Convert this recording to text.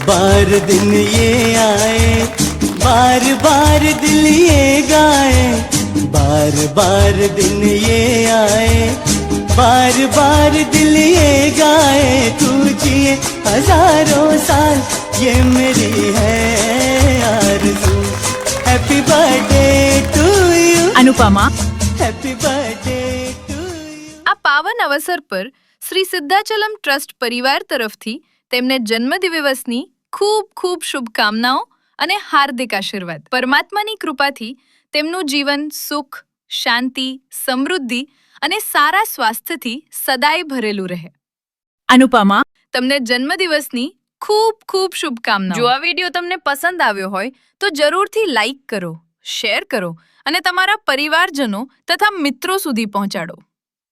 बार दिन ये आए, बार बार दिल ये गाए, बार बार दिन ये आए, बार बार दिल ये गाए, तू जिए हजारों साल ये मेरी है आरज़ू। Happy birthday to you Anupama, happy birthday to you. આ પાવન અવસર પર શ્રી સિદ્ધાચલમ ટ્રસ્ટ પરિવાર તરફથી તેમને જન્મદિવસની ખૂબ ખૂબ શુભકામનાઓ અને હાર્દિક આશીર્વાદ। પરમાત્માની કૃપાથી તેમનું જીવન સુખ, શાંતિ, સમૃદ્ધિ અને સારા સ્વાસ્થ્યથી સદાય ભરેલું રહે। अनुपमा, તમને જન્મદિવસની ખૂબ ખૂબ શુભકામનાઓ। જો આ વિડીયો તમને પસંદ આવ્યો હોય તો જરૂરથી લાઈક કરો, શેર કરો અને તમારા પરિવારજનો તથા મિત્રો સુધી પહોંચાડો।